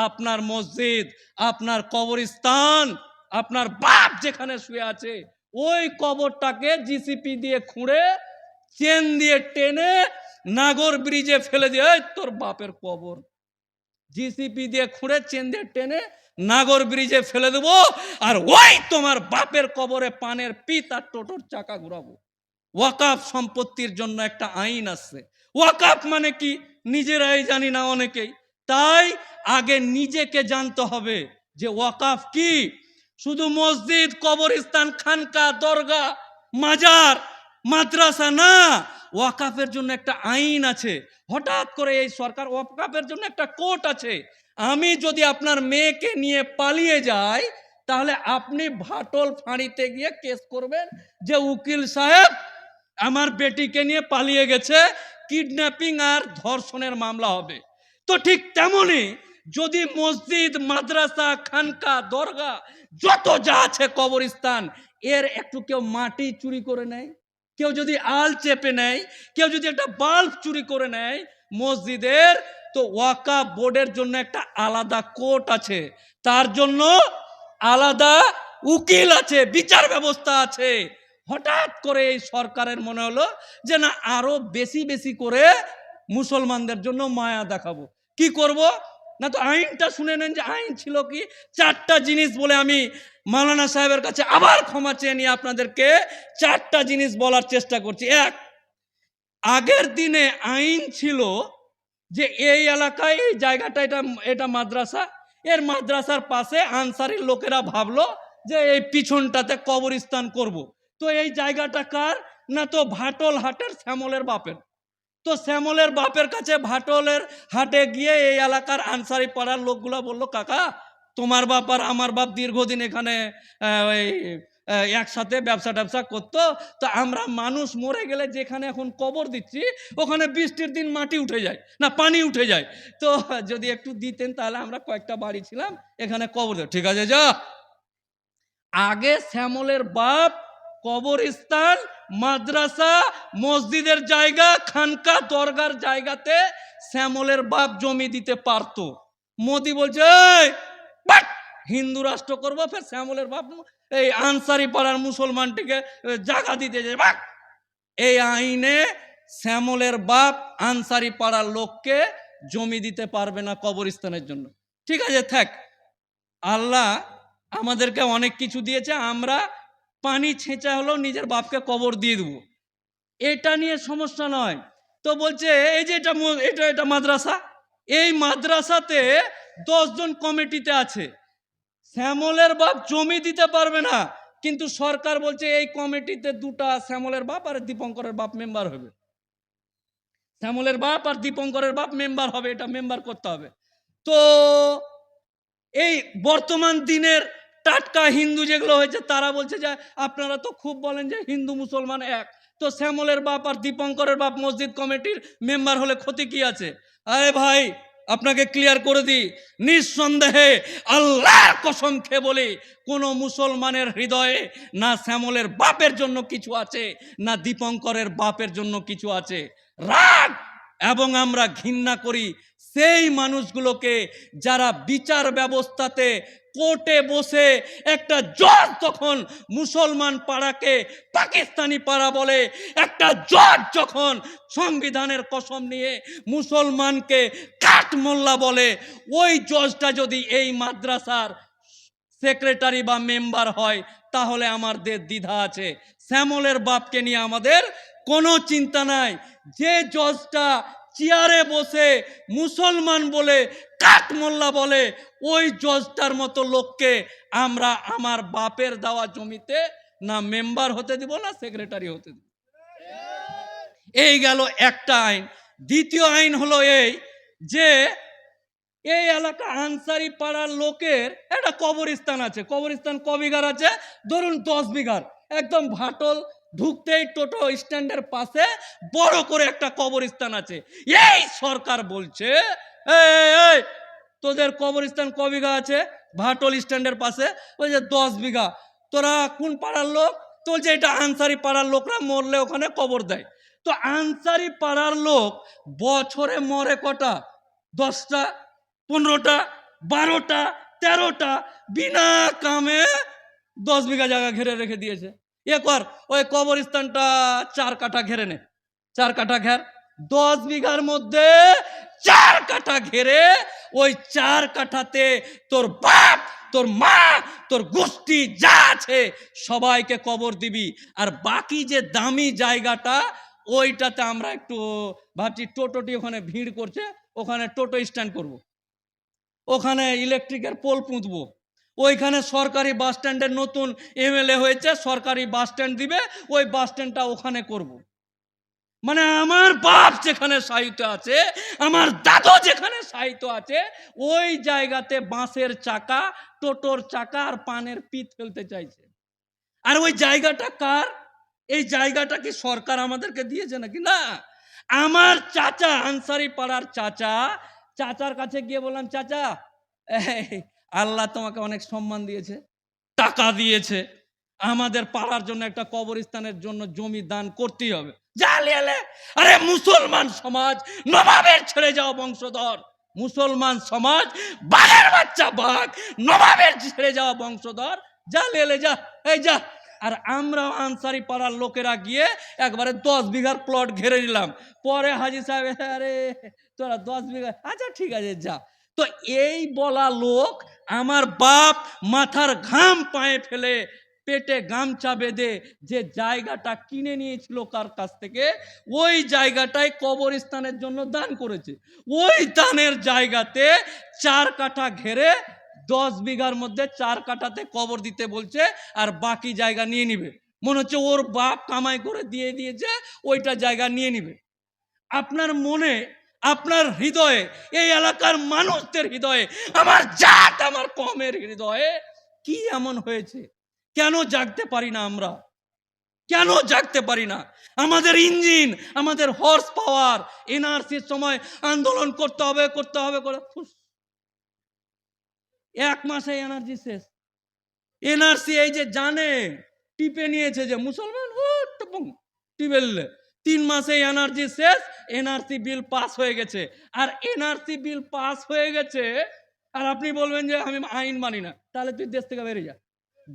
আপনার মসজিদ, আপনার কবরস্থান, আপনার বাপ যেখানে শুয়ে আছে ওই কবরটাকে জিসিপি দিয়ে খুঁড়ে চেন দিয়ে টেনে নাগর ব্রিজে ফেলে দিয়ে তোর বাপের কবর, জিসিপি দিয়ে খুঁড়ে চেন দিয়ে টেনে নাগর ব্রিজে ফেলে দেবো, আর ওই তোমার বাপের কবরে পানের পিত আর টোটোর চাকা ঘুরাবো। ওয়াকাফ সম্পত্তির জন্য একটা আইন আছে। ওয়াকাফ মানে কি নিজেরাই জানি না অনেকেই, তাই আগে নিজেকে জানতে হবে যে ওয়াকাফ কি। শুধু মসজিদ, কবরস্থান, খানকা, দরগা, মাজার, মাদ্রাসা না, ওয়াকাফের জন্য একটা আইন আছে। হঠাৎ করে এই সরকার ওয়াকাফের জন্য একটা কোর্ট আছে। আমি যদি আপনার মেয়েকে নিয়ে পালিয়ে যাই তাহলে আপনি ভাটল ফাঁড়িতে গিয়ে কেস করবেন যে উকিল সাহেব আমার বেটিকে নিয়ে পালিয়ে গেছে, কিডন্যাপিং আর ধর্ষণের মামলা হবে। তো ঠিক তেমনি যদি মসজিদ, মাদ্রাসা, খানকা, দরগা যত যা আছে, কবরস্থান, এর একটু কেউ মাটি চুরি করে নেয়, কেউ যদি আল চেপে নেয়, কেউ যদি একটা বাল্ব চুরি করে নেয় মসজিদের, তো ওয়াকাফ বোর্ডের জন্য একটা আলাদা কোর্ট আছে, তার জন্য আলাদা উকিল আছে, বিচার ব্যবস্থা আছে। হঠাৎ করে এই সরকারের মনে হলো যে না আরো বেশি বেশি করে মুসলমানদের জন্য মায়া দেখাবো। কি করব না, তো আইনটা শুনে নেন যে আইন ছিল কি। 4টা জিনিস বলে আমি মাওলানা সাহেবের কাছে আবার ক্ষমা চেয়ে নিয়ে আপনাদেরকে 4টা জিনিস বলার চেষ্টা করছি। এক, আগের দিনে আইন ছিল যে এই এলাকায় এই জায়গাটা এটা মাদ্রাসা, এর মাদ্রাসার পাশে আনসারির লোকেরা ভাবলো যে এই পিছনটাতে কবরস্থান করব। তো এই জায়গাটা কার না, তো ভাটল হাটের শ্যামলের বাপের। তো শ্যামলের বাপের কাছে ভাটলের হাটে গিয়ে এই এলাকার আনসারি পাড়ার লোকগুলা বলল, কাকা তোমার বাপ আর আমার বাপ দীর্ঘদিন এখানে একসাথে ব্যবসা করতো, তো আমরা মানুষ মরে গেলে যেখানে এখন কবর দিচ্ছি ওখানে বৃষ্টির দিন মাটি উঠে যায় না, পানি উঠে যায়, তো যদি একটু দিতেন তাহলে আমরা কয়েকটা বাড়ি ছিলাম এখানে কবর দেব। ঠিক আছে যা। আগে শ্যামলের বাপ কবরস্থান, মাদ্রাসা, মসজিদের জায়গা, খানকা, দরগার জায়গাতে শ্যামলের বাপ জমি দিতে পারতো। মোদি বলছে হিন্দু রাষ্ট্র করবো, ফের শ্যামলের বাপ এই আনসারি পাড়ার মুসলমানটিকে জায়গা দিতে যায়। এই আইনে শ্যামলের বাপ আনসারি পাড়ার লোককে জমি দিতে পারবে না কবরস্থানের জন্য। ঠিক আছে থাক, আল্লাহ আমাদেরকে অনেক কিছু দিয়েছে, আমরা পানি ছেঁচা হলেও নিজের বাপকে কবর দিয়ে দেবো, এটা নিয়ে সমস্যা নয়। তো বলছে এই যে এটা মাদ্রাসা, এই মাদ্রাসাতে 10 জন কমিটিতে আছে, শ্যামলের বাপ জমি দিতে পারবে না, কিন্তু সরকার বলছে এই কমিটিতে 2টা শ্যামলের বাপ আর দীপঙ্করের বাপ মেম্বার হবে। শ্যামলের বাপ আর দীপঙ্করের বাপ মেম্বার হবে, এটা মেম্বার করতে হবে। তো এই বর্তমান দিনের টাটকা হিন্দু যেগুলো হয়েছে তারা বলছে যে আপনারা তো খুব বলেন যে হিন্দু মুসলমান এক, তো শ্যামলের বাপ আর দীপঙ্করের বাপ মসজিদ কমিটির মেম্বার হলে ক্ষতি কি আছে? আরে ভাই আপনাকে ক্লিয়ার করে দিই, নিঃসন্দেহে আল্লাহর কসম খেয়ে বলি কোন মুসলমানের হৃদয়ে না শ্যামলের বাপের জন্য কিছু আছে না দীপঙ্করের বাপের জন্য কিছু আছে। রাগ এবং আমরা ঘৃণা করি সেই মানুষগুলোকে যারা বিচার ব্যবস্থাতে কোর্টে বসে একটা জজ তখন মুসলমান পাড়াকে পাকিস্তানি পাড়া বলে, একটা জজ যখন সংবিধানের কসম নিয়ে মুসলমানকে কাঠমোল্লা বলে, ওই জজটা যদি এই মাদ্রাসার সেক্রেটারি বা মেম্বার হয় তাহলে আমাদের দ্বিধা আছে। শ্যামলের বাপকে নিয়ে আমাদের কোনো চিন্তা নাই। যে জজটা চেয়ারে বসে মুসলমান বলে কাঠমোল্লা বলে, ওই জজটার মতো লোককে আমরা আমার বাপের দেওয়া জমিতে না মেম্বার হতে দিব না সেক্রেটারি হতে দিব। এই গেল একটা আইন। দ্বিতীয় আইন হলো এই যে এই এলাকা আনসারি পাড়ার লোকের একটা কবরস্থান আছে। কবরস্থান ক বিঘার আছে? ধরুন 10 বিঘার। একদম ভাটল ঢুকতেই টোটো স্ট্যান্ডের পাশে বড় করে একটা কবরস্থান আছে। এই সরকার বলছে এই তোদের কবরস্থান ক বিঘা আছে? ভাটল স্ট্যান্ডের পাশে। ওই যে 10 বিঘা। তোরা কোন পাড়ার লোক? তো বলছে এটা আনসারি পাড়ার লোকরা মরলে ওখানে কবর দেয়। তো আনসারি পাড়ার লোক বছরে মরে কটা? 10টা, 15টা। 12টা 13টা বিনা কামে 10 বিঘা জায়গা ঘিরে রেখে দিয়েছে। কর ওই কবরস্থানটা 4 কাঠা ঘেরে নে, 4 কাঠা ঘের, 10 বিঘার মধ্যে 4 কাঠা ঘেরে ওই 4 কাঠাতে তোর বাপ, তোর মা, তোর গোষ্ঠী যা আছে সবাইকে কবর দিবি। আর বাকি যে দামি জায়গাটা ওইটাতে আমরা একটু ভাবছি, টোটোটি ওখানে ভিড় করছে, ওখানে টোটো স্ট্যান্ড করব, ওখানে ইলেকট্রিকের পোল পুঁতবো, ওইখানে সরকারি বাস স্ট্যান্ডের নতুন এমএলএ হয়েছে, সরকারি বাস স্ট্যান্ড দিবে, ওই বাস স্ট্যান্ডটা ওখানে করব। মানে আমার বাপ যেখানে সাহিত্য আছে, আমার দাদু যেখানে সাহিত্য আছে, ওই জায়গাতে বাঁশের চাকা, টোটোর চাকা আর পানের পিঠ ফেলতে চাইছে। আর ওই জায়গাটা কার? এই জায়গাটা কি সরকার আমাদেরকে দিয়েছে নাকি? না, আমার চাচা, আনসারি পাড়ার চাচার কাছে গিয়ে বললাম, চাচা আল্লাহ তোমাকে অনেক সম্মান দিয়েছে, টাকা দিয়েছে, আমাদের পাড়ার জন্য একটা কবরস্থানের জন্য জমি দান করতেই হবে। আরে মুসলমান সমাজ নবাবের ছেড়ে যাওয়া বংশধর, মুসলমান সমাজ বাঘের বাচ্চা বাঘ, নবাবের ছেড়ে যাওয়া বংশধর, যা লেলে যা, এই যা। আর আমরা আনসারি পাড়ার লোকেরা গিয়ে একবারে 10 বিঘার প্লট ঘেরে নিলাম। পরে হাজি সাহেব, আরে তোরা 10 বিঘা, আচ্ছা ঠিক আছে যা। তো এই বলা লোক আমার বাপ মাথার ঘাম পায়ে ফেলে পেটে গামছা বেঁধে যে জায়গাটা কিনে নিয়েছিল কার কাছ থেকে, ওই জায়গাটায় কবরস্থানের জন্য দান করেছে। ওই দানের জায়গাতে 4 কাঠা ঘেরে 10 বিঘার মধ্যে 4 কাঠাতে কবর দিতে বলছে, আর বাকি জায়গা নিয়ে নিবে। মনে হচ্ছে ওর বাপ কামাই করে দিয়ে দিয়েছে, ওইটা জায়গা নিয়ে নিবে। আপনার মনে, আপনার হৃদয়ে, এই এলাকার মানুষদের হৃদয়ে, আমার জাত, আমার কমের হৃদয়ে কি এমন হয়েছে? কেন জাগতে পারি না আমরা? কেন জাগতে পারি না? আমাদের ইঞ্জিন, আমাদের হর্স পাওয়ার, এনআরসির সময় আন্দোলন করতে হবে করে 1 মাসে এনার্জি শেষ। এনআরসি এই যে জানে টিপে নিয়েছে যে মুসলমান টিপে নিলে 3 মাসে এনার্জি শেষ, এনআরসি বিল পাস হয়ে গেছে। আর এনআরসি বিল পাস হয়ে গেছে, আর আপনি বলবেন যে আমি আইন মানি না, তাহলে তুই দেশ থেকে বেরিয়ে যা।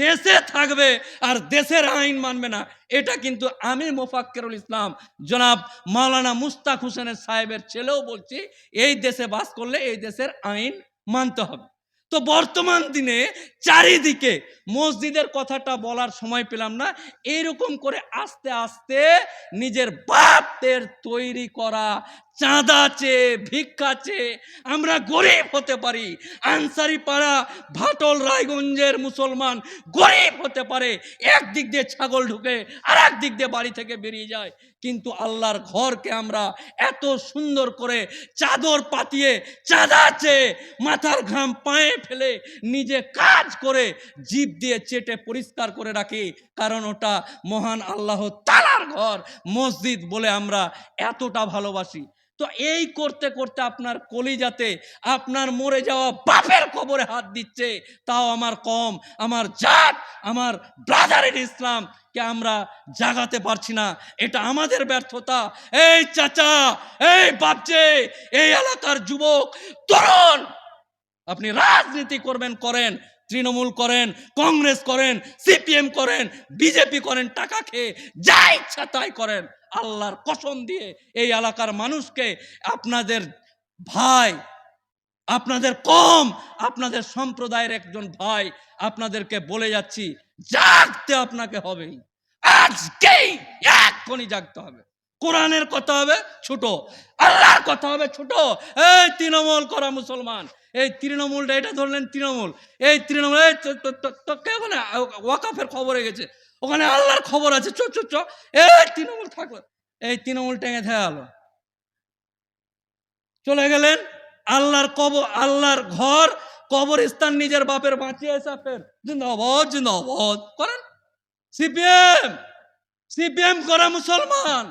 দেশে থাকবে আর দেশের আইন মানবে না, এটা কিন্তু আমি মোফাক্কেরুল ইসলাম জনাব মাওলানা মুস্তাক হোসেনের সাহেবের ছেলেও বলছি। এই দেশে বাস করলে এই দেশের আইন মানতে হবে। তো বর্তমান দিনে চারিদিকে মসজিদের কথাটা বলার সময় পেলাম না, এইরকম করে আস্তে আস্তে নিজের বাপদের তৈরি করা চাঁদা চেয়ে, ভিক্ষা চেয়ে আমরা গরিব হতে পারি। আনসারি পাড়া ভাটল রায়গঞ্জের মুসলমান গরিব হতে পারে, একদিক দিয়ে ছাগল ঢুকে আর একদিক দিয়ে বাড়ি থেকে বেরিয়ে যায়, কিন্তু আল্লাহর ঘরকে আমরা এত সুন্দর করে চাদর পাতিয়ে, চাঁদা চেয়ে, মাথার ঘাম পায়ে ফেলে, নিজে কাজ করে, জিভ দিয়ে চেটে পরিষ্কার করে রাখি, কারণ ওটা মহান আল্লাহ তাআলার ঘর, মসজিদ বলে আমরা এতটা ভালোবাসি। তো এই করতে করতে আপনার কলিজাতে আপনার মরে যাওয়া বাপের কবরে হাত দিচ্ছে, তাও আমার কম, আমার জাত, আমার ব্রাদার ইন ইসলাম কে আমরা জাগাতে পারছি না। এটা আমাদের ব্যর্থতা। এই চাচা, এই বাপচে, এই এলাকার যুবক তরুণ, আপনি রাজনীতি করবেন, করেন, তৃণমূল করেন, কংগ্রেস করেন, সিপিএম করেন, বিজেপি করেন, টাকা খেয়ে যা ইচ্ছা তাই করেন। আল্লাহর কসম দিয়ে এই এলাকার মানুষকে, আপনাদের ভাই, আপনাদের কম, আপনাদের সম্প্রদায়ের একজন ভাই, আপনাদেরকে বলে যাচ্ছি, জাগতে আপনাকে হবে, আজকেই এক্ষুনি জাগতে হবে। কোরআনের কথা হবে ছোট, আল্লাহর কথা হবে ছোট। এই তৃণমূল করা মুসলমান, এই তৃণমূলটা, এটা ধরলেন তৃণমূল, এই তৃণমূল, ওখানে ওয়াকাফের খবরে গেছে, ওখানে আল্লাহর খবর আছে, চ এই তৃণমূল থাকলো, এই তৃণমূল টেঙে থাকলো, চলে গেলেন আল্লাহর কবর, আল্লাহর ঘর, কবরস্থান নিজের বাপের বাঁচিয়ে এসে ফের জিন্দাবাদ জিন্দাবাদ করেন। সিপিএম করা মুসলমান,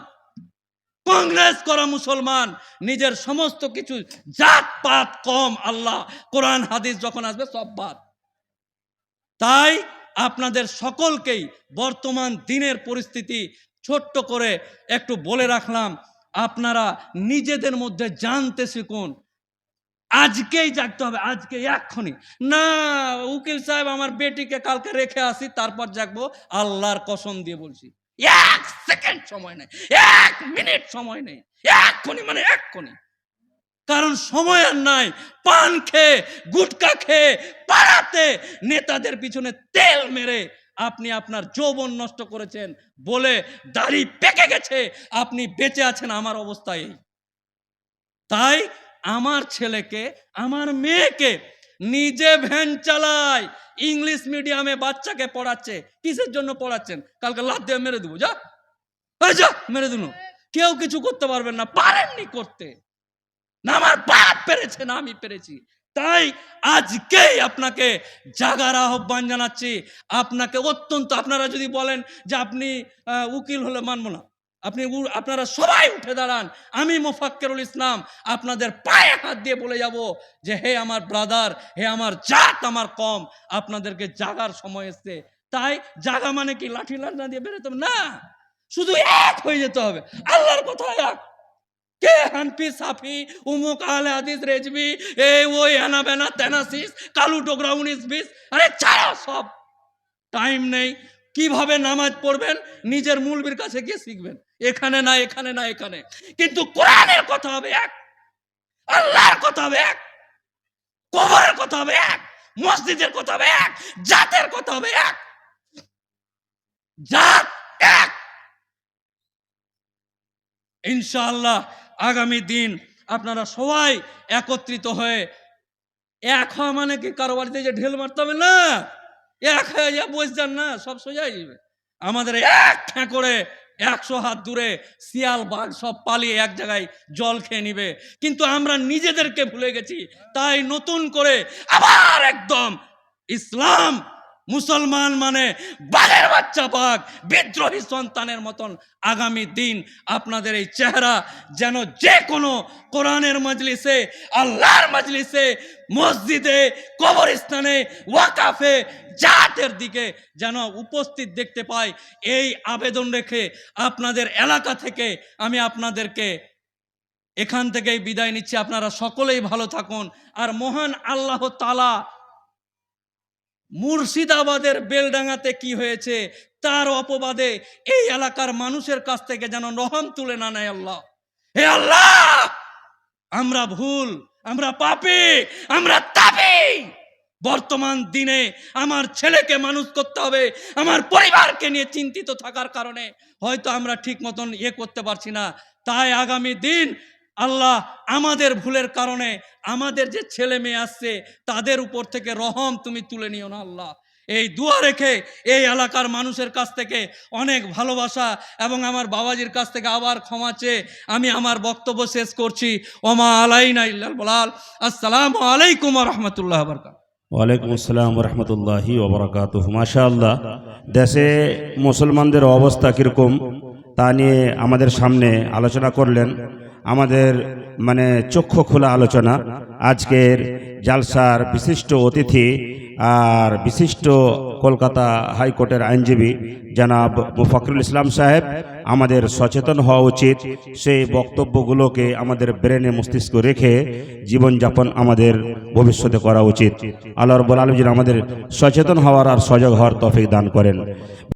কংগ্রেস করা মুসলমান, নিজের সমস্ত কিছু জাত পাত কম, আল্লাহ কোরআন হাদিস যখন আসবে সব বাদ। তাই আপনাদের সকলকেই বর্তমান দিনের পরিস্থিতি ছোট্ট করে একটু বলে রাখলাম, আপনারা নিজেদের মধ্যে জানতে শিখুন, আজকেই জাগতে হবে, আজকে এক্ষুনি। না উকিল সাহেব আমার বেটিকে কালকে রেখে আসি তারপর জাগবো, আল্লাহর কসম দিয়ে বলছি 1 সেকেন্ড সময় নেই, 1 মিনিট সময় নেই, এক্ষুনি মানে এক্ষুনি। কারণ সময় আর নাই। পান খেয়ে গুটকা খেয়ে পাড়াতে নেতাদের পিছনে তেল মেরে আপনি আপনার যৌবন নষ্ট করেছেন বলে দাড়ি পেকে গেছে, আপনি বেঁচে আছেন। আমার অবস্থা এই। তাই আমার ছেলেকে, আমার মেয়েকে নিজে ভ্যান চালায়, ইংলিশ মিডিয়ামে বাচ্চাকে পড়াচ্ছে। কিসের জন্য পড়াচ্ছেন? কালকে লাথ দিয়ে মেরে দেবো, যা যা মেরে দিন। কেউ কিছু করতে পারবেন না, পারেননি করতে। না আমার বাপ পেরেছে, না আমি পেরেছি। তাই আজকেই আপনাকে জাগার আহ্বান জানাচ্ছি। আপনাকে অত্যন্ত, আপনারা যদি বলেন যে আপনি উকিল হলে মানব না, আপনারা সবাই উঠে দাঁড়ান। আমি মোফাক্কেরুল ইসলাম আপনাদের পায়ে হাত দিয়ে বলে যাব যে হে আমার ব্রাদার, হে আমার জাত, আমার কম, আপনাদেরকে জাগার সময় এসছে। তাই জাগা মানে কি লাঠি লাঠা দিয়ে বেরোতে হবে না, শুধু এক হয়ে যেতে হবে। আল্লাহর কথা এক। কে হানফি সাফি উমুক আহলে হাদিস রেজবি এই ওই এনা বেনা তেনাসিস কালু টোকরা 19-20, আরে ছাড়ো সব, টাইম নেই। কিভাবে নামাজ পড়বেন নিজের মুলবির কাছে গিয়ে শিখবেন, এখানে না এখানে না এখানে। কিন্তু কোরআনের কথা হবে এক, আল্লাহর কথা হবে এক, কবরের কথা হবে এক, মসজিদের কথা হবে এক, জাতের কথা হবে এক, জাত এক। ইনশাআল্লাহ আগামী দিন আপনারা সবাই একত্রিত হয়ে, এক হওয়া মানে কি কারো বাড়িতে যে ঢেল মারতে হবে না, এক হয়ে যা বসে যান না, সব সোজাই যাবে। আমাদের এক করে 100 হাত দূরে শিয়াল বাঘ সব পালিয়ে এক জায়গায় জল খেয়ে নিবে, কিন্তু আমরা নিজেদেরকে ভুলে গেছি। তাই নতুন করে আবার একদম ইসলাম, মুসলমান মানে বাঘের বাচ্চা বাঘ, বিদ্রোহী সন্তানের মতন আগামী দিন আপনাদের এই চেহারা যেন যে কোনো কোরআনের মজলিসে, আল্লাহর মজলিসে, মসজিদে, কবরস্থানে, ওয়াকাফে, জাতের দিকে যেন উপস্থিত দেখতে পাই, এই আবেদন রেখে আপনাদের এলাকা থেকে আমি আপনাদেরকে এখান থেকেই বিদায় নিচ্ছি। আপনারা সকলেই ভালো থাকুন। আর মহান আল্লাহ তাআলা মুর্শিদাবাদের বেলডাঙ্গাতে কি হয়েছে তার অপবাদে এই এলাকার মানুষের কাছ থেকে যেন রহম তুলে না নেয় আল্লাহ। হে আল্লাহ, আমরা ভুল, আমরা পাপী, আমরা তাপী। বর্তমান দিনে আমার ছেলেকে মানুষ করতে হবে, আমার পরিবারকে নিয়ে চিন্তিত থাকার কারণে হয়তো আমরা ঠিক মতন করতে পারছি না। তাই আগামী দিন আল্লাহ আমাদের ভুলের কারণে আমাদের যে ছেলে মেয়ে আসছে তাদের উপর থেকে রহম তুমি তুলে নিও না আল্লাহ। এই দোয়া রেখে এই এলাকার মানুষের কাছ থেকে অনেক ভালোবাসা এবং আমার বাবাজির কাছ থেকে আবার ক্ষমা চেয়ে আমি আমার বক্তব্য শেষ করছি। ওমা আলাইনা ইল্লাল বালাল। আসসালামু আলাইকুম ওয়া রাহমাতুল্লাহি ওয়া বারাকাতুহু। ওয়ালাইকুম আসসালাম রহমতুল্লাহি ওবরাকাতুহু। মাশাআল্লাহ, দেশে মুসলমানদের অবস্থা কীরকম তা নিয়ে আমাদের সামনে আলোচনা করলেন। আমাদের চক্ষু খোলা আলোচনা। আজকের জালসার বিশিষ্ট অতিথি আর বিশিষ্ট কলকাতা হাইকোর্টের আইনজীবী জনাব মোফাক্কেরুল ইসলাম সাহেব। আমাদের সচেতন হওয়া উচিত, সেই বক্তব্যগুলোকে আমাদের ব্রেনে মস্তিষ্ক রেখে জীবনযাপন আমাদের ভবিষ্যতে করা উচিত। আল্লাহ রাব্বুল আলামিন আমাদের সচেতন হওয়ার আর সজাগ হওয়ার তৌফিক দান করেন।